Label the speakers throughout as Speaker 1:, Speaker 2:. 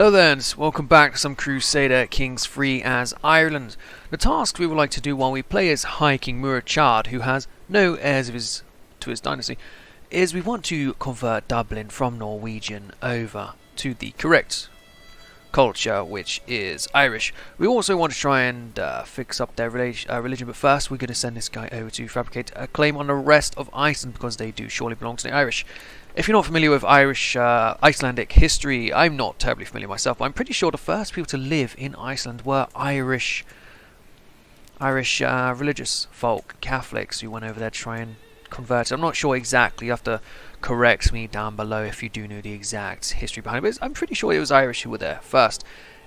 Speaker 1: Hello then, welcome back to some Crusader Kings free as Ireland. The task we would like to do while we play as High King Murachad, who has no heirs to his dynasty, is we want to convert Dublin from Norwegian over to the correct culture, which is Irish. We also want to try and fix up their religion, but first we're going to send this guy over to fabricate a claim on the rest of Iceland, because they do surely belong to the Irish. If you're not familiar with Irish Icelandic history, I'm not terribly familiar myself, but I'm pretty sure the first people to live in Iceland were Irish religious folk, Catholics, who went over there to try and convert it. I'm not sure exactly, you have to correct me down below if you do know the exact history behind it, but I'm pretty sure it was Irish who were there first.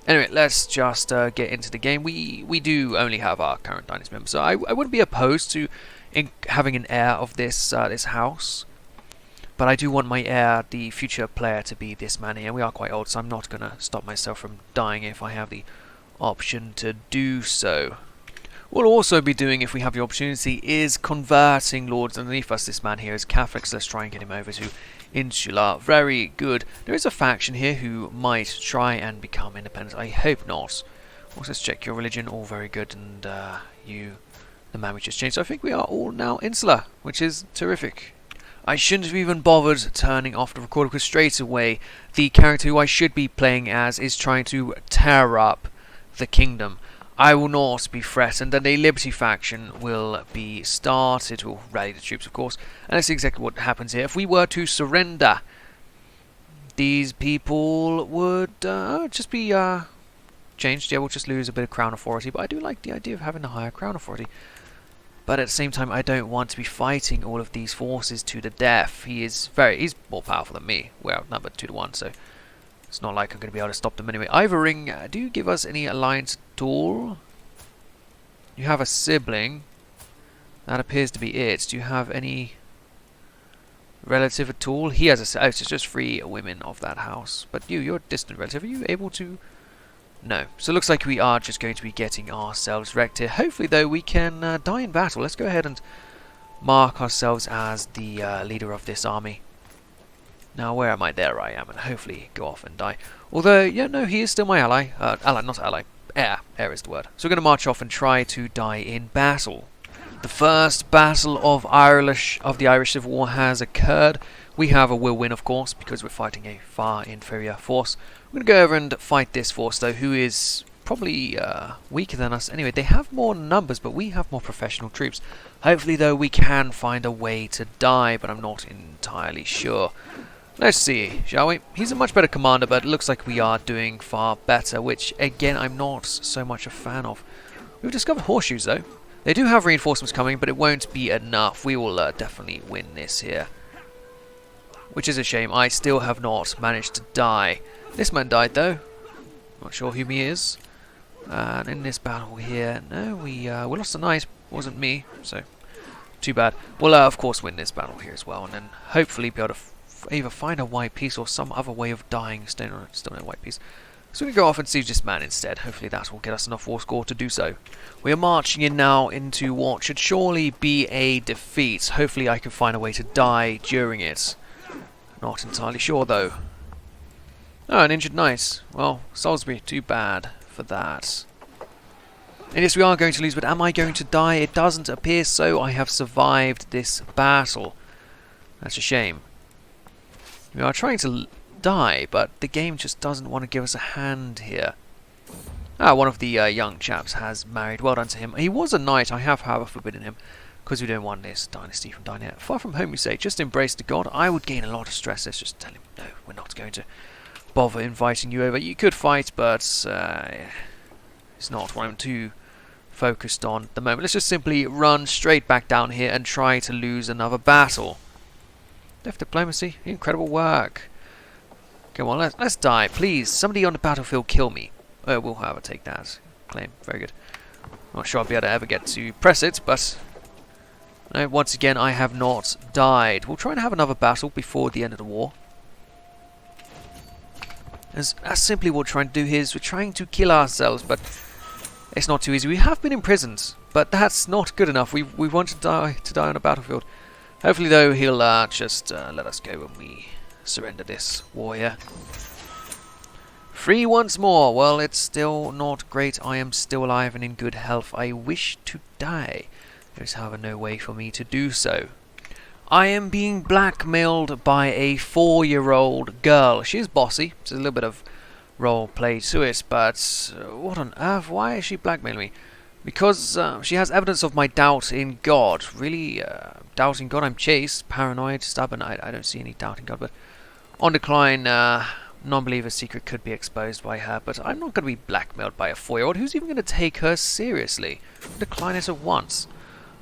Speaker 1: Anyway, let's just get into the game. We do only have our current dynasty member, so I wouldn't be opposed to having an heir of this this house. But I do want my heir, the future player, to be this man here. We are quite old, so I'm not going to stop myself from dying if I have the option to do so. What we'll also be doing, if we have the opportunity, is converting lords underneath us. This man here is Catholic, so let's try and get him over to Insula. Very good. There is a faction here who might try and become independent. I hope not. Also, let's check your religion. All very good. And you, the man we just changed. So I think we are all now Insular, which is terrific. I shouldn't have even bothered turning off the recorder, because straight away the character who I should be playing as is trying to tear up the kingdom. I will not be threatened, and a Liberty faction will be started, will rally the troops of course, and that's exactly what happens here. If we were to surrender, these people would just be changed. Yeah, we'll just lose a bit of crown authority, but I do like the idea of having a higher crown authority. But at the same time, I don't want to be fighting all of these forces to the death. He's more powerful than me. We're outnumbered 2 to 1, so it's not like I'm going to be able to stop them anyway. Ivering, do you give us any alliance at all? You have a sibling. That appears to be it. Do you have any relative at all? He has a... Oh, it's just 3 women of that house. But you're a distant relative. Are you able to... No. So it looks like we are just going to be getting ourselves wrecked here. Hopefully, though, we can die in battle. Let's go ahead and mark ourselves as the leader of this army. Now, where am I? There I am. And hopefully go off and die. Although, yeah, no, he is still my ally. Not ally. Heir. Heir is the word. So we're going to march off and try to die in battle. The first battle of the Irish Civil War has occurred. We have a will win, of course, because we're fighting a far inferior force. We're going to go over and fight this force, though, who is probably weaker than us. Anyway, they have more numbers, but we have more professional troops. Hopefully, though, we can find a way to die, but I'm not entirely sure. Let's see, shall we? He's a much better commander, but it looks like we are doing far better, which, again, I'm not so much a fan of. We've discovered horseshoes, though. They do have reinforcements coming, but it won't be enough. We will definitely win this here. Which is a shame. I still have not managed to die. This man died, though. Not sure who he is. And in this battle here, no, we lost a knight. Wasn't me, so too bad. We'll of course win this battle here as well, and then hopefully be able to either find a white piece or some other way of dying. Still no white piece. So we can go off and siege this man instead. Hopefully that will get us enough war score to do so. We are marching in now into what should surely be a defeat. Hopefully I can find a way to die during it. Not entirely sure though. Oh, an injured knight. Well, Salisbury, too bad for that. And yes, we are going to lose, but am I going to die? It doesn't appear so. I have survived this battle. That's a shame. We are trying to die, but the game just doesn't want to give us a hand here. Ah, one of the young chaps has married. Well done to him. He was a knight. I have, however, forbidden him, because we don't want this dynasty from dying out. Far from home, you say. Just embrace the god. I would gain a lot of stress. Let's just tell him, no, we're not going to bother inviting you over. You could fight, but it's not what I'm too focused on at the moment. Let's just simply run straight back down here and try to lose another battle. Left diplomacy. Incredible work. Come on, let's die, please. Somebody on the battlefield kill me. We'll however take that claim. Very good. Not sure I'll be able to ever get to press it, but no, once again I have not died. We'll try and have another battle before the end of the war. As simply what we're trying to do here is we're trying to kill ourselves, but it's not too easy. We have been imprisoned, but that's not good enough. We want to die on a battlefield. Hopefully, though, he'll just let us go when we surrender this warrior. Free once more. Well, it's still not great. I am still alive and in good health. I wish to die. There is, however, no way for me to do so. I am being blackmailed by a 4-year-old girl. She is bossy. There's a little bit of role play to it, but what on earth? Why is she blackmailing me? Because she has evidence of my doubt in God. Really, doubting God? I'm chaste, paranoid, stubborn. I don't see any doubt in God, but on decline. Non-believer's secret could be exposed by her, but I'm not going to be blackmailed by a 4-year-old. Who's even going to take her seriously? Decline it at once.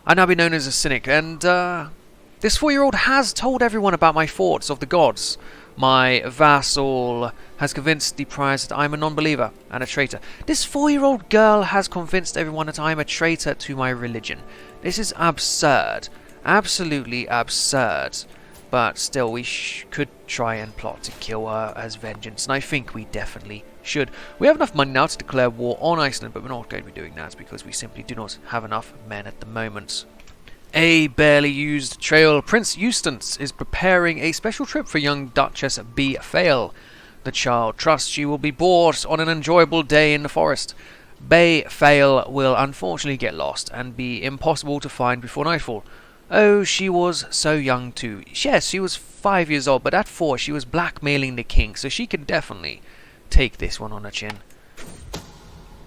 Speaker 1: I'd now be known as a cynic, and this 4-year-old has told everyone about my thoughts of the gods. My vassal has convinced the priors that I'm a non-believer and a traitor. This 4-year-old girl has convinced everyone that I'm a traitor to my religion. This is absurd. Absolutely absurd. But still, we could try and plot to kill her as vengeance, and I think we definitely should. We have enough money now to declare war on Iceland, but we're not going to be doing that because we simply do not have enough men at the moment. A barely used trail. Prince Eustace is preparing a special trip for young Duchess B. Fail. The child trusts she will be bored on an enjoyable day in the forest. Bay Fail will unfortunately get lost and be impossible to find before nightfall. Oh, she was so young too. Yes, she was 5 years old, but at 4 she was blackmailing the king, so she can definitely take this one on her chin.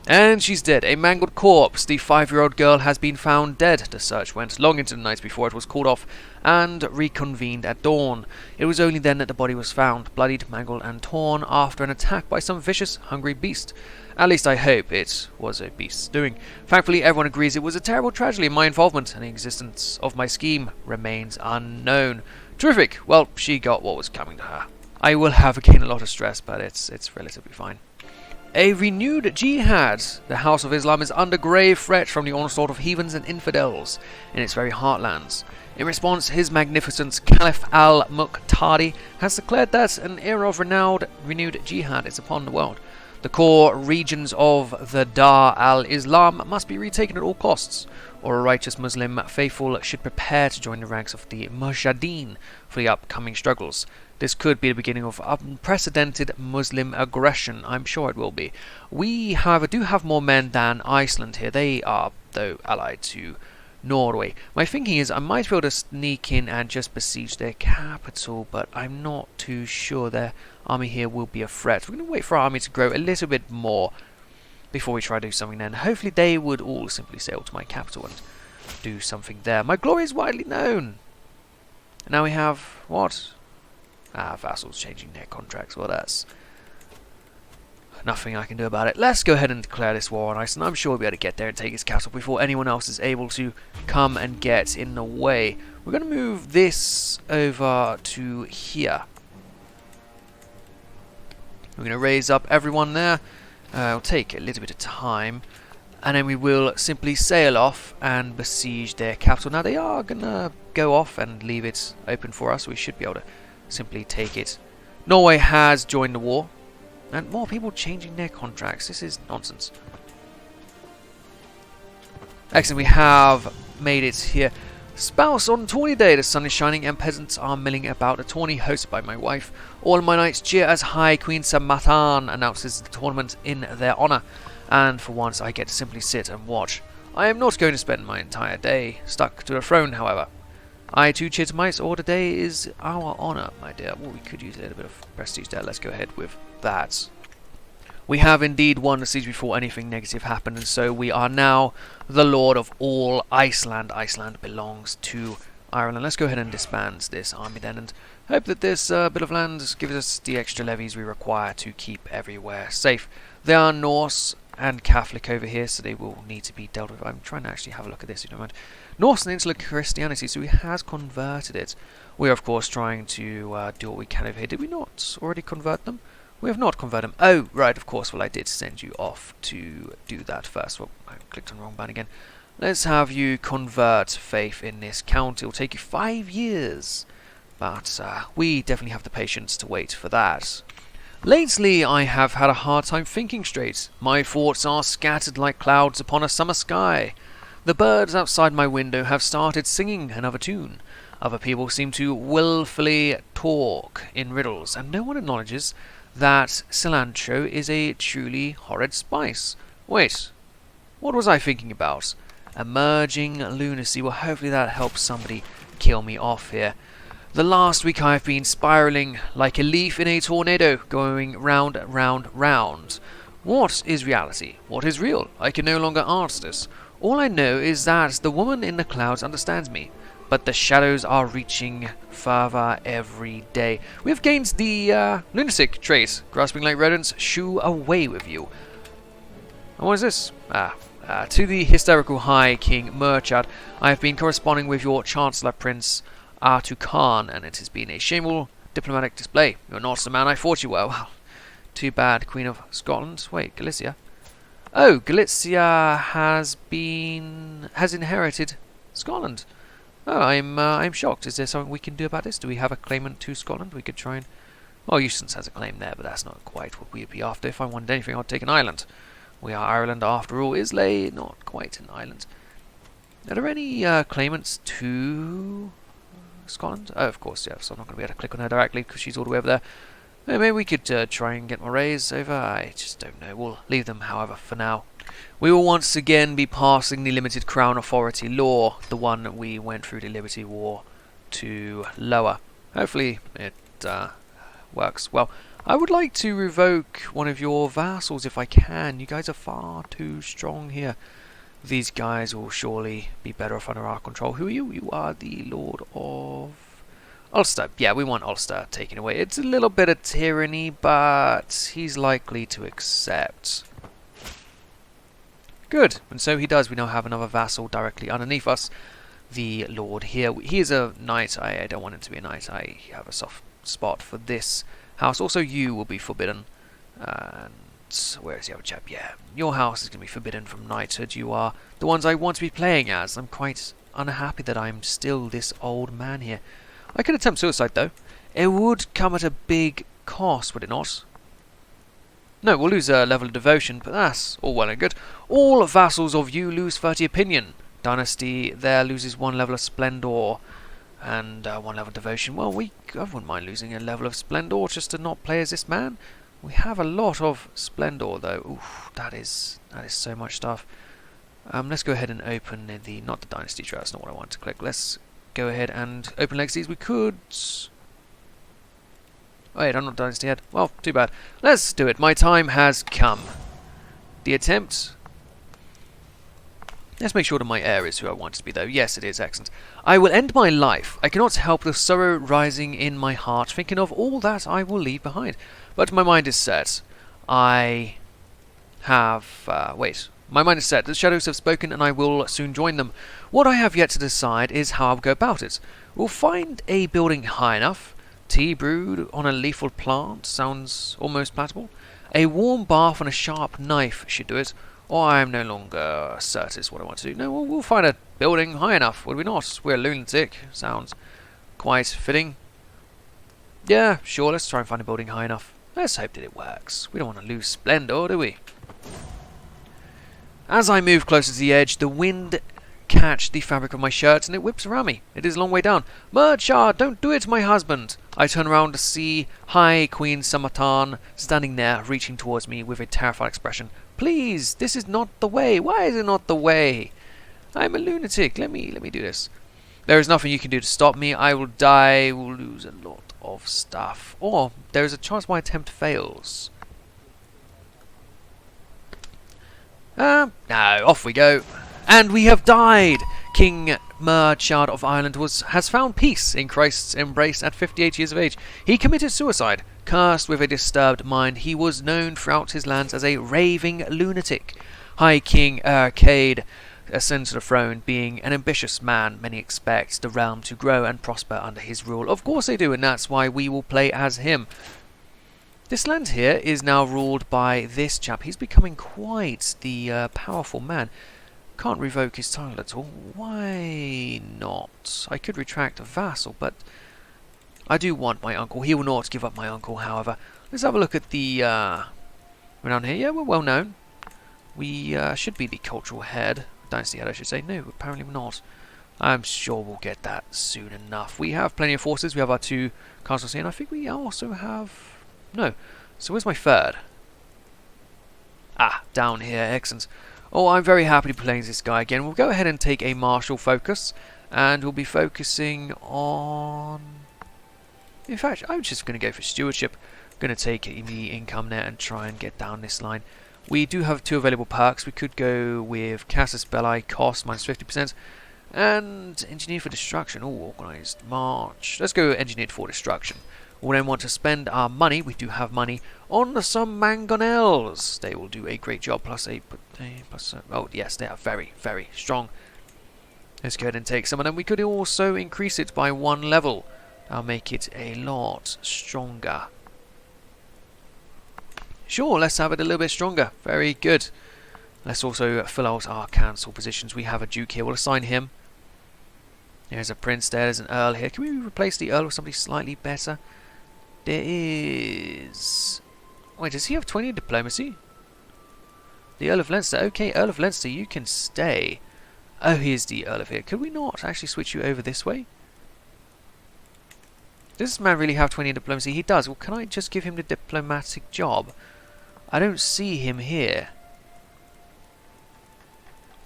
Speaker 1: And she's dead. A mangled corpse. The 5-year-old girl has been found dead. The search went long into the night before it was called off and reconvened at dawn. It was only then that the body was found, bloodied, mangled, and torn after an attack by some vicious, hungry beast. At least I hope it was a beast's doing. Thankfully, everyone agrees it was a terrible tragedy, and my involvement and the existence of my scheme remains unknown. Terrific. Well, she got what was coming to her. I will have again a lot of stress, but it's relatively fine. A renewed jihad. The House of Islam is under grave threat from the onslaught of heathens and infidels in its very heartlands. In response, His Magnificence Caliph al-Muqtadi has declared that an era of renewed jihad is upon the world. The core regions of the Dar al-Islam must be retaken at all costs, or a righteous Muslim faithful should prepare to join the ranks of the Mujahideen for the upcoming struggles. This could be the beginning of unprecedented Muslim aggression. I'm sure it will be. We, however, do have more men than Iceland here. They are, though, allied to Norway. My thinking is I might be able to sneak in and just besiege their capital, but I'm not too sure their army here will be a threat. We're going to wait for our army to grow a little bit more before we try to do something then. Hopefully they would all simply sail to my capital and do something there. My glory is widely known. And now we have, what? Vassals changing their contracts. Well, that's nothing I can do about it. Let's go ahead and declare this war on Iceland. I'm sure we'll be able to get there and take its capital before anyone else is able to come and get in the way. We're going to move this over to here. We're going to raise up everyone there. It'll take a little bit of time. And then we will simply sail off and besiege their capital. Now, they are going to go off and leave it open for us. We should be able to simply take it. Norway has joined the war. And more people changing their contracts. This is nonsense. Excellent, we have made it here. Spouse on tourney day. The sun is shining and peasants are milling about a tourney hosted by my wife. All my knights cheer as High Queen Samathan announces the tournament in their honour. And for once I get to simply sit and watch. I am not going to spend my entire day stuck to a throne, however. I too cheer to mice, or the day is our honour, my dear. Well, we could use a little bit of prestige there. Let's go ahead with that. We have indeed won the siege before anything negative happened, and so we are now the lord of all Iceland. Iceland belongs to Ireland. Let's go ahead and disband this army then, and hope that this bit of land gives us the extra levies we require to keep everywhere safe. They are Norse and Catholic over here, so they will need to be dealt with. I'm trying to actually have a look at this, if you don't mind. Norse and Insular Christianity, so he has converted it. We are, of course, trying to do what we can over here. Did we not already convert them? We have not converted them. Oh, right, of course. Well, I did send you off to do that first. Well, I clicked on the wrong button again. Let's have you convert faith in this county. It will take you 5 years. But we definitely have the patience to wait for that. Lately, I have had a hard time thinking straight. My thoughts are scattered like clouds upon a summer sky. The birds outside my window have started singing another tune. Other people seem to willfully talk in riddles, and no one acknowledges that cilantro is a truly horrid spice. Wait, what was I thinking about? Emerging lunacy. Well, hopefully that helps somebody kill me off here. The last week I've been spiraling like a leaf in a tornado, going round, round, round. What is reality? What is real? I can no longer answer this. All I know is that the woman in the clouds understands me, but the shadows are reaching further every day. We have gained the lunatic trait, grasping like rodents, shoo away with you. And what is this? To the hysterical High King Murchad, I have been corresponding with your Chancellor Prince Artu Khan, and it has been a shameful diplomatic display. You're not the man I thought you were. Well, too bad, Queen of Scotland. Wait, Galicia? Oh, Galicia has inherited Scotland. Oh, I'm shocked. Is there something we can do about this? Do we have a claimant to Scotland? We could try and... Well, Eustace has a claim there, but that's not quite what we'd be after. If I wanted anything, I'd take an island. We are Ireland after all. Islay, not quite an island. Are there any claimants to Scotland? Oh, of course, yeah. So I'm not going to be able to click on her directly because she's all the way over there. Maybe we could try and get Morays over. I just don't know. We'll leave them, however, for now. We will once again be passing the limited Crown Authority law, the one that we went through the Liberty War to lower. Hopefully it works well. I would like to revoke one of your vassals if I can. You guys are far too strong here. These guys will surely be better off under our control. Who are you? You are the Lord of Ulster. Yeah, we want Ulster taken away. It's a little bit of tyranny, but he's likely to accept. Good. And so he does. We now have another vassal directly underneath us. The Lord here. He is a knight. I don't want him to be a knight. I have a soft spot for this house. Also, you will be forbidden. And where is the other chap? Yeah, your house is going to be forbidden from knighthood. You are the ones I want to be playing as. I'm quite unhappy that I'm still this old man here. I could attempt suicide, though. It would come at a big cost, would it not? No, we'll lose a level of devotion, but that's all well and good. All vassals of you lose 30 opinion. Dynasty there loses 1 level of splendor and 1 level of devotion. Well, I wouldn't mind losing a level of splendor just to not play as this man. We have a lot of splendor, though. Oof, that is so much stuff. Let's go ahead and open not the dynasty tree. That's not what I want to click. Let's go ahead and open legacies. We could... Wait, I'm not dynasty yet. Well, too bad. Let's do it. My time has come. The attempt... Let's make sure that my heir is who I want it to be, though. Yes, it is. Excellent. I will end my life. I cannot help the sorrow rising in my heart, thinking of all that I will leave behind. But my mind is set. I have... wait. My mind is set. The shadows have spoken, and I will soon join them. What I have yet to decide is how I'll go about it. We'll find a building high enough. Tea brewed on a lethal plant sounds almost palatable. A warm bath and a sharp knife should do it. Or I am no longer certain is what I want to do. No, we'll find a building high enough, would we not? We're a lunatic. Sounds quite fitting. Yeah, sure, let's try and find a building high enough. Let's hope that it works. We don't want to lose splendor, do we? As I move closer to the edge, the wind catch the fabric of my shirt and it whips around me. It is a long way down. Murchard, don't do it, my husband. I turn around to see High Queen Samatan standing there, reaching towards me with a terrified expression. Please, this is not the way. Why is it not the way? I'm a lunatic. Let me do this. There is nothing you can do to stop me. I will die. We'll lose a lot of stuff. Or there is a chance my attempt fails. No, off we go. And we have died. King Murchard of Ireland has found peace in Christ's embrace at 58 years of age. He committed suicide. Cursed with a disturbed mind, he was known throughout his lands as a raving lunatic. High King Arcade ascends to the throne, being an ambitious man. Many expect the realm to grow and prosper under his rule. Of course they do, and that's why we will play as him. This land here is now ruled by this chap. He's becoming quite the powerful man. Can't revoke his title at all. Why not? I could retract a vassal, but I do want my uncle. He will not give up my uncle, however. Let's have a look at the renown here. Yeah, we're well known. We should be the cultural head. Dynasty head, I should say. No, apparently we're not. I'm sure we'll get that soon enough. We have plenty of forces. We have our 2 castles here, and I think we also have... No. So where's my third? Ah, down here, excellent. Oh, I'm very happy to be playing this guy again. We'll go ahead and take a martial focus, and we'll be focusing on... In fact, I'm just going to go for stewardship. Going to take the income net and try and get down this line. We do have 2 available perks. We could go with Casus Belli, cost minus 50%, and Engineer for Destruction. Oh, Organised March. Let's go Engineered for Destruction. We'll then want to spend our money, we do have money, on some mangonels. They will do a great job, plus 8, oh yes, they are very, very strong. Let's go ahead and take some of them. We could also increase it by 1 level. That'll make it a lot stronger. Sure, let's have it a little bit stronger. Very good. Let's also fill out our cancel positions. We have a Duke here. We'll assign him. There's a Prince there. There's an Earl here. Can we replace the Earl with somebody slightly better? There is... Wait, does he have 20 in diplomacy? The Earl of Leinster. Okay, Earl of Leinster, you can stay. Oh, here's the Earl of here. Could we not actually switch you over this way? Does this man really have 20 in diplomacy? He does. Well, can I just give him the diplomatic job? I don't see him here.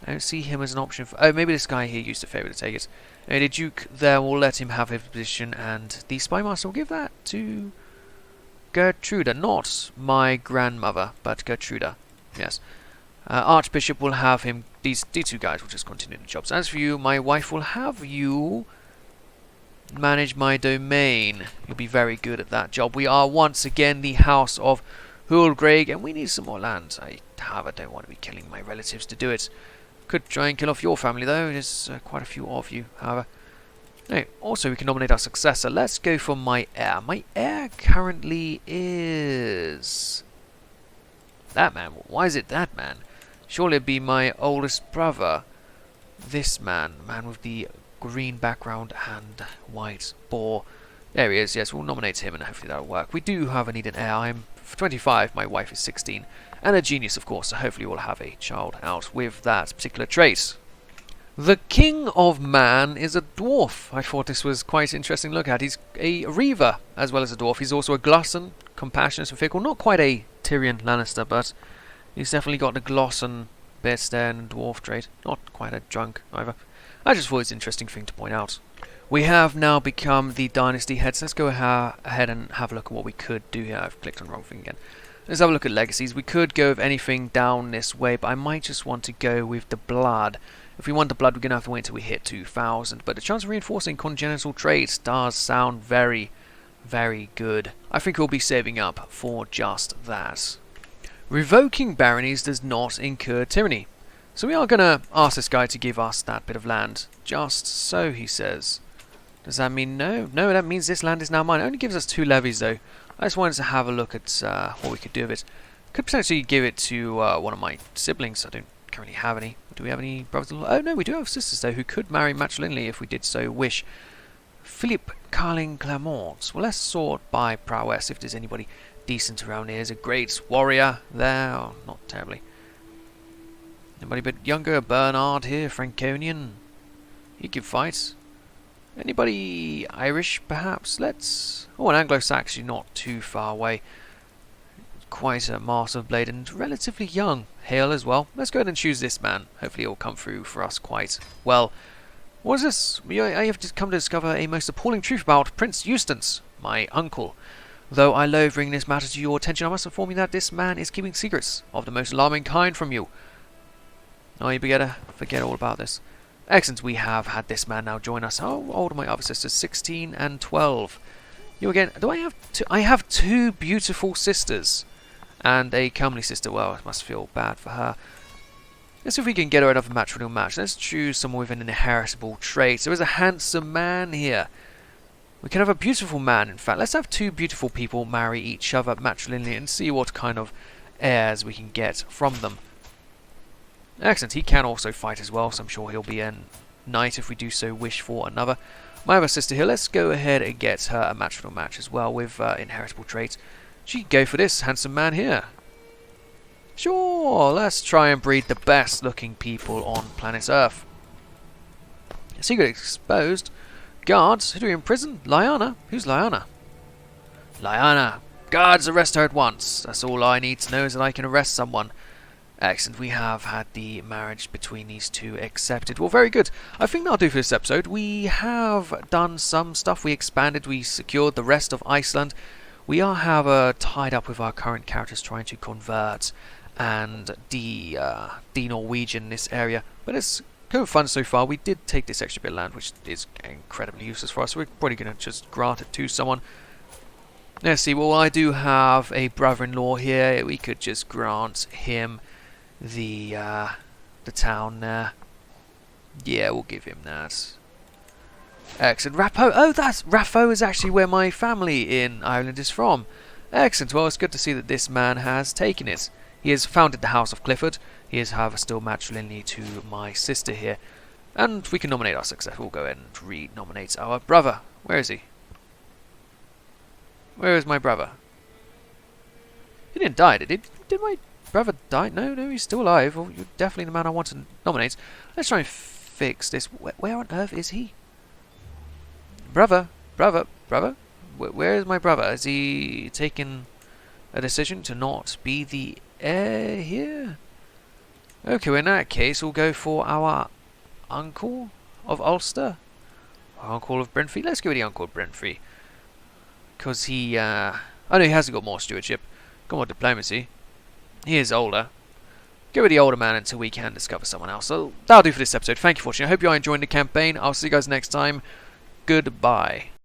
Speaker 1: I don't see him as an option for... Oh, maybe this guy here used to favour to take it. And the Duke there will let him have his position, and the Spymaster will give that to Gertruda. Not my grandmother, but Gertruda. Yes. Archbishop will have him... These 2 guys will just continue the jobs. As for you, my wife will have you manage my domain. You'll be very good at that job. We are once again the House of Hulgreg, and we need some more land. I don't want to be killing my relatives to do it. Could try and kill off your family, though. There's quite a few of you, however. Anyway, also, we can nominate our successor. Let's go for my heir. My heir currently is... that man. Why is it that man? Surely it'd be my oldest brother. This man. The man with the green background and white boar. There he is. Yes, we'll nominate him, and hopefully that'll work. We do have an heir. I'm 25. My wife is 16. And a genius, of course, so hopefully we'll have a child out with that particular trait. The King of Man is a dwarf. I thought this was quite interesting to look at. He's a reaver as well as a dwarf. He's also a glosson, compassionate and fickle. Not quite a Tyrion Lannister, but he's definitely got the glosson bits there and dwarf trait. Not quite a drunk either. I just thought it's an interesting thing to point out. We have now become the dynasty heads. Let's go ahead and have a look at what we could do here. I've clicked on the wrong thing again. Let's have a look at legacies. We could go with anything down this way, but I might just want to go with the blood. If we want the blood, we're going to have to wait until we hit 2,000. But the chance of reinforcing congenital traits does sound very, very good. I think we'll be saving up for just that. Revoking baronies does not incur tyranny. So we are going to ask this guy to give us that bit of land. Just so, he says. Does that mean no? No, that means this land is now mine. It only gives us 2 levies, though. I just wanted to have a look at what we could do with it. Could potentially give it to one of my siblings. I don't currently have any. Do we have any brothers? Oh no, we do have sisters though who could marry matrilineally if we did so wish. Philippe Carling Clermont. Well, let's sort by prowess if there's anybody decent around here. There's a great warrior there. Oh, not terribly. Anybody but younger? Bernard here, Franconian. He could fight. Anybody Irish, perhaps? Let's... Oh, an Anglo-Saxon, not too far away. Quite a master of blade and relatively young. Hale as well. Let's go ahead and choose this man. Hopefully it will come through for us quite well. What is this? I have just come to discover a most appalling truth about Prince Eustace, my uncle. Though I loathe bringing this matter to your attention, I must inform you that this man is keeping secrets of the most alarming kind from you. Oh, you better forget all about this. Excellent, we have had this man now join us. How old are my other sisters? 16 and 12. You again. Do I have two? I have 2 beautiful sisters. And a comely sister. Well, I must feel bad for her. Let's see if we can get her another matrimonial match. Let's choose someone with an inheritable trait. There is a handsome man here. We can have a beautiful man, in fact. Let's have 2 beautiful people marry each other matrilineally and see what kind of heirs we can get from them. Excellent, he can also fight as well, so I'm sure he'll be a knight if we do so wish for another. My other sister here, let's go ahead and get her a matrimonial match as well with inheritable traits. She can go for this handsome man here. Sure, let's try and breed the best looking people on planet Earth. Secret exposed. Guards, who do we imprison? Lyanna? Who's Lyanna? Lyanna. Guards, arrest her at once. That's all I need to know, is that I can arrest someone. Excellent, we have had the marriage between these two accepted. Well, very good. I think that'll do for this episode. We have done some stuff. We expanded, we secured the rest of Iceland. We are, tied up with our current characters trying to convert and de-Norwegian in this area. But it's kind of fun so far. We did take this extra bit of land, which is incredibly useless for us. So we're probably going to just grant it to someone. Let's see, well, I do have a brother-in-law here. We could just grant him the town there. Yeah, we'll give him that. Excellent. Rappo. Oh, Rappo is actually where my family in Ireland is from. Excellent. Well, it's good to see that this man has taken it. He has founded the House of Clifford. He is, however, still matrilineal to my sister here. And we can nominate our successor. We'll go ahead and re-nominate our brother. Where is he? Where is my brother? He didn't die, did he? Did my brother die? No, he's still alive. Well, you're definitely the man I want to nominate. Let's try and fix this. Where on earth is he? Brother? Where is my brother? Has he taken a decision to not be the heir here? Okay, well, in that case, we'll go for our uncle of Ulster. Our uncle of Brentfrey. Let's go with the uncle of Brentfrey. Because he, oh no, he hasn't got more stewardship. Got more diplomacy. He is older. Go with the older man until we can discover someone else. So that'll do for this episode. Thank you for watching. I hope you are enjoying the campaign. I'll see you guys next time. Goodbye.